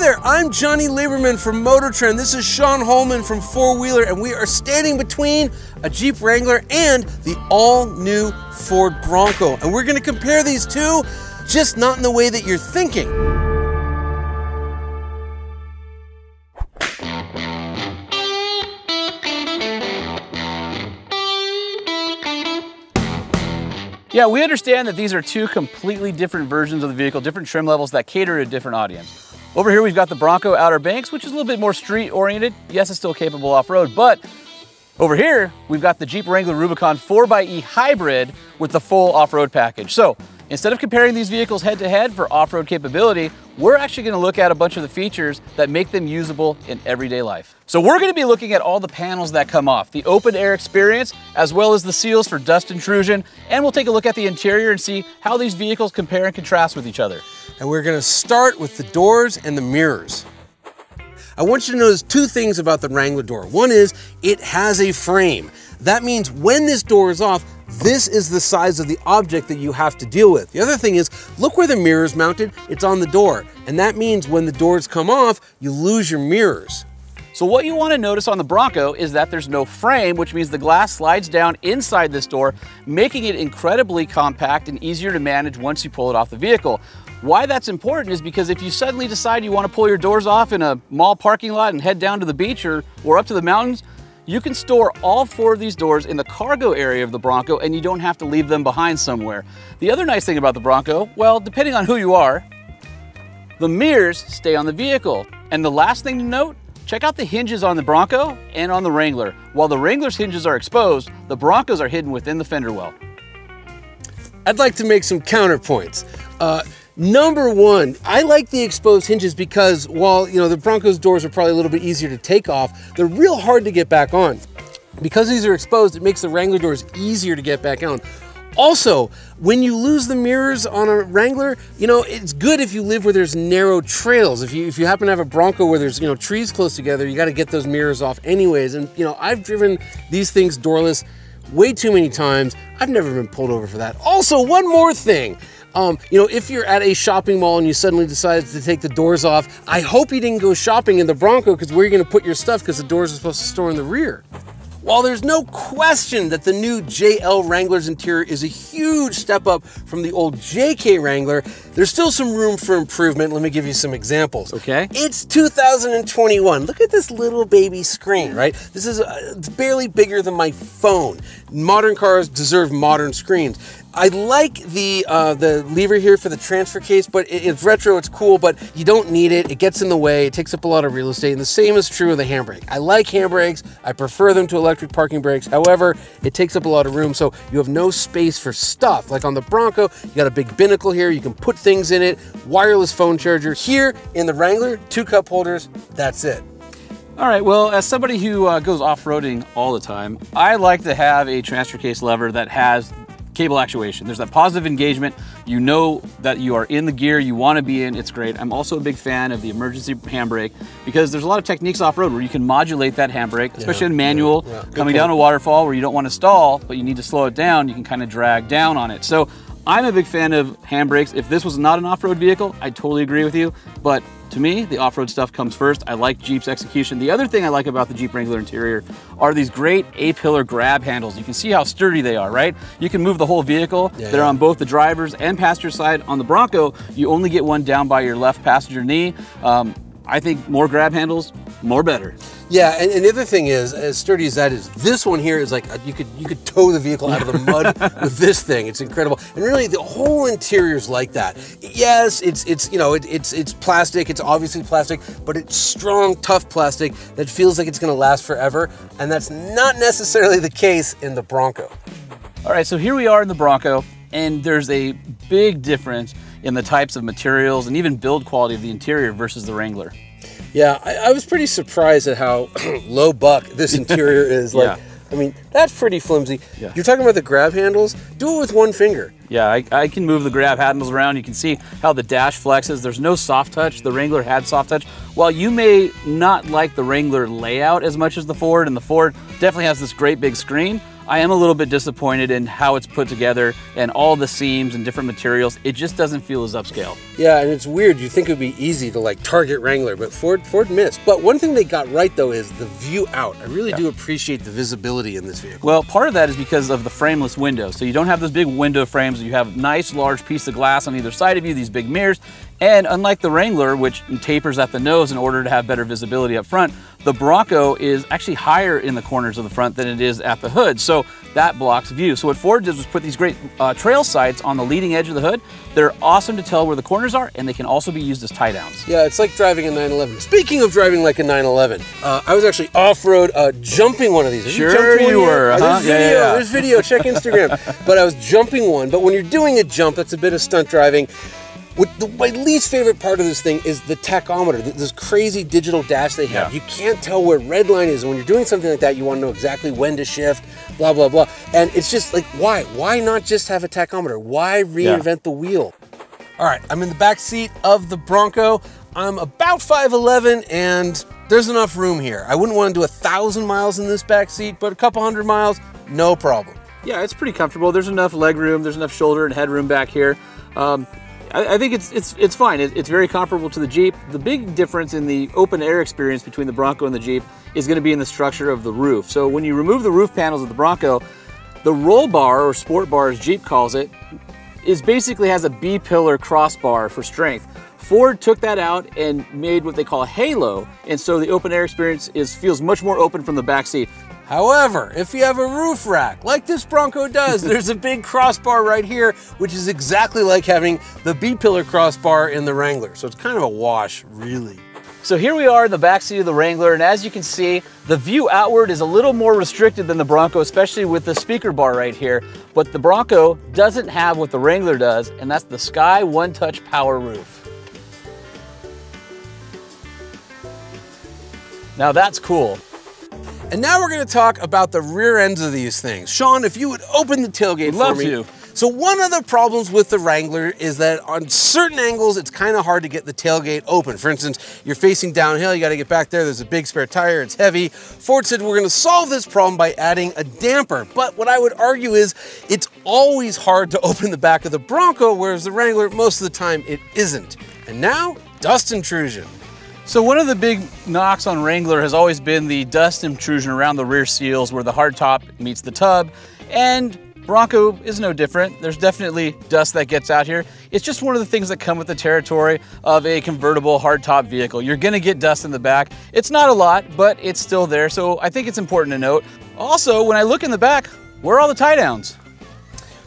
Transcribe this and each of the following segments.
there, I'm Johnny Lieberman from MotorTrend. This is Sean Holman from 4-Wheeler, and we are standing between a Jeep Wrangler and the all-new Ford Bronco. And we're gonna compare these two, just not in the way that you're thinking. Yeah, we understand that these are two completely different versions of the vehicle, different trim levels that cater to a different audience. Over here, we've got the Bronco Outer Banks, which is a little bit more street-oriented. Yes, it's still capable off-road, but over here, we've got the Jeep Wrangler Rubicon 4xe Hybrid with the full off-road package. So instead of comparing these vehicles head-to-head for off-road capability, we're actually gonna look at a bunch of the features that make them usable in everyday life. So we're gonna be looking at all the panels that come off, the open air experience, as well as the seals for dust intrusion, and we'll take a look at the interior and see how these vehicles compare and contrast with each other. And we're gonna start with the doors and the mirrors. I want you to notice two things about the Wrangler door. One is, it has a frame. That means when this door is off, this is the size of the object that you have to deal with. The other thing is, look where the mirror is mounted, it's on the door. And that means when the doors come off, you lose your mirrors. So what you want to notice on the Bronco is that there's no frame, which means the glass slides down inside this door, making it incredibly compact and easier to manage once you pull it off the vehicle. Why that's important is because if you suddenly decide you want to pull your doors off in a mall parking lot and head down to the beach or up to the mountains, you can store all 4 of these doors in the cargo area of the Bronco and you don't have to leave them behind somewhere. The other nice thing about the Bronco, well, depending on who you are, the mirrors stay on the vehicle. And the last thing to note, check out the hinges on the Bronco and on the Wrangler. While the Wrangler's hinges are exposed, the Bronco's are hidden within the fender well. I'd like to make some counterpoints. Number one, I like the exposed hinges because while the Bronco's doors are probably a little bit easier to take off, they're real hard to get back on. Because these are exposed, it makes the Wrangler doors easier to get back on. Also, when you lose the mirrors on a Wrangler, it's good if you live where there's narrow trails. If you happen to have a Bronco where there's trees close together, you got to get those mirrors off anyways. And I've driven these things doorless way too many times. I've never been pulled over for that. Also, one more thing. If you're at a shopping mall and you suddenly decide to take the doors off, I hope you didn't go shopping in the Bronco because where are you going to put your stuff because the doors are supposed to store in the rear. While there's no question that the new JL Wrangler's interior is a huge step up from the old JK Wrangler, there's still some room for improvement. Let me give you some examples. Okay. It's 2021. Look at this little baby screen, right? This is it's barely bigger than my phone. Modern cars deserve modern screens. I like the lever here for the transfer case, but it's retro, it's cool, but you don't need it. It gets in the way, it takes up a lot of real estate, and the same is true of the handbrake. I like handbrakes, I prefer them to electric parking brakes. However, it takes up a lot of room, so you have no space for stuff. Like on the Bronco, you got a big binnacle here, you can put things in it, wireless phone charger. Here in the Wrangler, 2 cup holders, that's it. All right, well, as somebody who goes off-roading all the time, I like to have a transfer case lever that has cable actuation. There's that positive engagement. You know that you are in the gear you want to be in. It's great. I'm also a big fan of the emergency handbrake because there's a lot of techniques off-road where you can modulate that handbrake, especially in manual, coming down a waterfall where you don't want to stall, but you need to slow it down. You can kind of drag down on it. So I'm a big fan of handbrakes. If this was not an off-road vehicle, I totally agree with you. But to me, the off-road stuff comes first. I like Jeep's execution. The other thing I like about the Jeep Wrangler interior are these great A-pillar grab handles. You can see how sturdy they are, right? You can move the whole vehicle. They're on both the driver's and passenger side. On the Bronco, you only get one down by your left passenger knee. I think more grab handles, more better. Yeah, and the other thing is, as sturdy as that is, this one here is like you could tow the vehicle out of the mud with this thing. It's incredible, and really the whole interior is like that. Yes, it's plastic. It's obviously plastic, but it's strong, tough plastic that feels like it's going to last forever, and that's not necessarily the case in the Bronco. All right, so here we are in the Bronco, and there's a big difference in the types of materials and even build quality of the interior versus the Wrangler. Yeah, I was pretty surprised at how low buck this interior is. Like, I mean, that's pretty flimsy. Yeah. You're talking about the grab handles? Do it with one finger. Yeah, I can move the grab handles around. You can see how the dash flexes. There's no soft touch. The Wrangler had soft touch. While you may not like the Wrangler layout as much as the Ford, and the Ford definitely has this great big screen, I am a little bit disappointed in how it's put together and all the seams and different materials. It just doesn't feel as upscale. Yeah, and it's weird. You think it would be easy to like target Wrangler, but Ford missed. But one thing they got right though is the view out. I really do appreciate the visibility in this vehicle. Well, part of that is because of the frameless windows. So you don't have those big window frames. You have nice large piece of glass on either side of you, these big mirrors. And unlike the Wrangler, which tapers at the nose in order to have better visibility up front, the Bronco is actually higher in the corners of the front than it is at the hood. So that blocks view. So what Ford did was put these great trail sights on the leading edge of the hood. They're awesome to tell where the corners are, and they can also be used as tie downs. Yeah, it's like driving a 911. Speaking of driving like a 911, I was actually off-road jumping one of these. Sure you were. There's video, check Instagram. But I was jumping one. But when you're doing a jump, that's a bit of stunt driving. My least favorite part of this thing is the tachometer, this crazy digital dash they have. You can't tell where red line is. And when you're doing something like that, you want to know exactly when to shift, blah, blah, blah. And it's just like, why? Why not just have a tachometer? Why reinvent the wheel? All right, I'm in the back seat of the Bronco. I'm about 5'11", and there's enough room here. I wouldn't want to do 1,000 miles in this back seat, but a couple hundred miles, no problem. Yeah, it's pretty comfortable. There's enough leg room, there's enough shoulder and head room back here. I think it's fine. It's very comparable to the Jeep. The big difference in the open air experience between the Bronco and the Jeep is going to be in the structure of the roof. So when you remove the roof panels of the Bronco, the roll bar, or sport bar as Jeep calls it, basically has a B-pillar crossbar for strength. Ford took that out and made what they call a halo, and so the open air experience feels much more open from the back seat. However, if you have a roof rack, like this Bronco does, there's a big crossbar right here, which is exactly like having the B-pillar crossbar in the Wrangler. So it's kind of a wash, really. So here we are in the backseat of the Wrangler, and as you can see, the view outward is a little more restricted than the Bronco, especially with the speaker bar right here. But the Bronco doesn't have what the Wrangler does, and that's the Sky One Touch Power Roof. Now that's cool. And now we're going to talk about the rear ends of these things. Sean, if you would open the tailgate for me. Love to. So one of the problems with the Wrangler is that on certain angles, it's kind of hard to get the tailgate open. For instance, you're facing downhill, you got to get back there, there's a big spare tire, it's heavy. Ford said we're going to solve this problem by adding a damper. But what I would argue is it's always hard to open the back of the Bronco, whereas the Wrangler, most of the time, it isn't. And now, dust intrusion. So one of the big knocks on Wrangler has always been the dust intrusion around the rear seals where the hardtop meets the tub, and Bronco is no different. There's definitely dust that gets out here. It's just one of the things that come with the territory of a convertible hardtop vehicle. You're gonna get dust in the back. It's not a lot, but it's still there, so I think it's important to note. Also, when I look in the back, where are all the tie downs?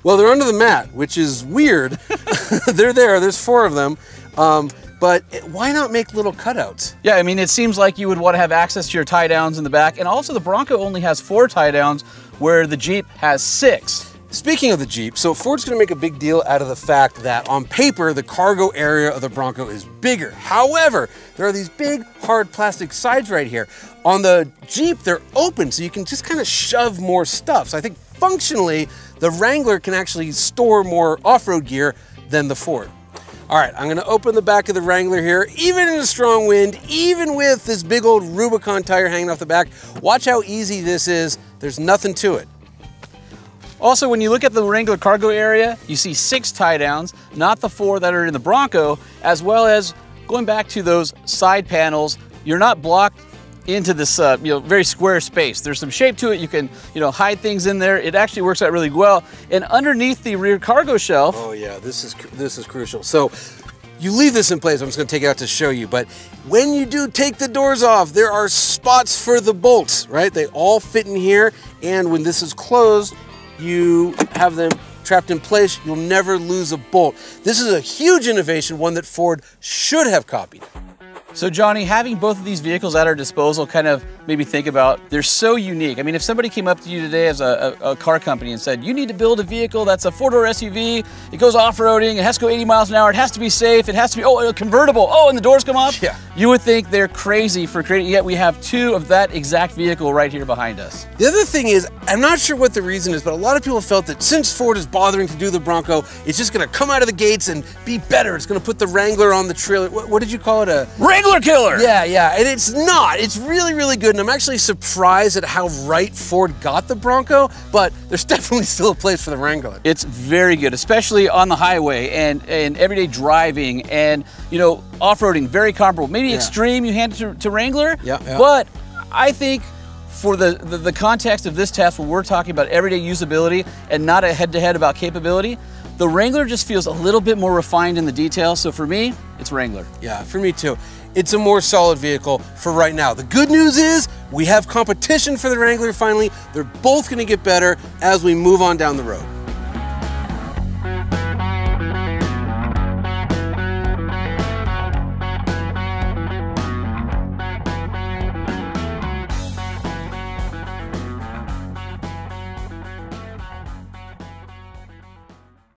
Well, they're under the mat, which is weird. They're there, there's 4 of them. But why not make little cutouts? Yeah, I mean, it seems like you would want to have access to your tie downs in the back. And also the Bronco only has 4 tie downs where the Jeep has 6. Speaking of the Jeep, so Ford's gonna make a big deal out of the fact that on paper, the cargo area of the Bronco is bigger. However, there are these big hard plastic sides right here. On the Jeep, they're open, so you can just kind of shove more stuff. So I think functionally, the Wrangler can actually store more off-road gear than the Ford. All right, I'm gonna open the back of the Wrangler here, even in a strong wind, even with this big old Rubicon tire hanging off the back. Watch how easy this is. There's nothing to it. Also, when you look at the Wrangler cargo area, you see 6 tie downs, not the 4 that are in the Bronco, as well as going back to those side panels, you're not blocked into this very square space. There's some shape to it. You can hide things in there. It actually works out really well. And underneath the rear cargo shelf. Oh yeah, this is crucial. So you leave this in place. I'm just gonna take it out to show you. But when you do take the doors off, there are spots for the bolts, right? They all fit in here. And when this is closed, you have them trapped in place. You'll never lose a bolt. This is a huge innovation, one that Ford should have copied. So Johnny, having both of these vehicles at our disposal kind of made me think about, they're so unique. I mean, if somebody came up to you today as a car company and said, you need to build a vehicle that's a 4-door SUV, it goes off-roading, it has to go 80 miles an hour, it has to be safe, it has to be, a convertible, and the doors come off? Yeah. You would think they're crazy for creating, yet we have 2 of that exact vehicle right here behind us. The other thing is, I'm not sure what the reason is, but a lot of people felt that since Ford is bothering to do the Bronco, it's just gonna come out of the gates and be better. It's gonna put the Wrangler on the trailer. What did you call it? A Wrangler Wrangler killer. Yeah, yeah, and it's not. It's really, really good, and I'm actually surprised at how right Ford got the Bronco, but there's definitely still a place for the Wrangler. It's very good, especially on the highway and everyday driving and, you know, off-roading, very comparable. Maybe extreme, you hand it to Wrangler, but I think for the context of this test where we're talking about everyday usability and not a head-to-head about capability, the Wrangler just feels a little bit more refined in the details. So for me, it's Wrangler. Yeah, for me too. It's a more solid vehicle for right now. The good news is we have competition for the Wrangler finally. They're both going to get better as we move on down the road.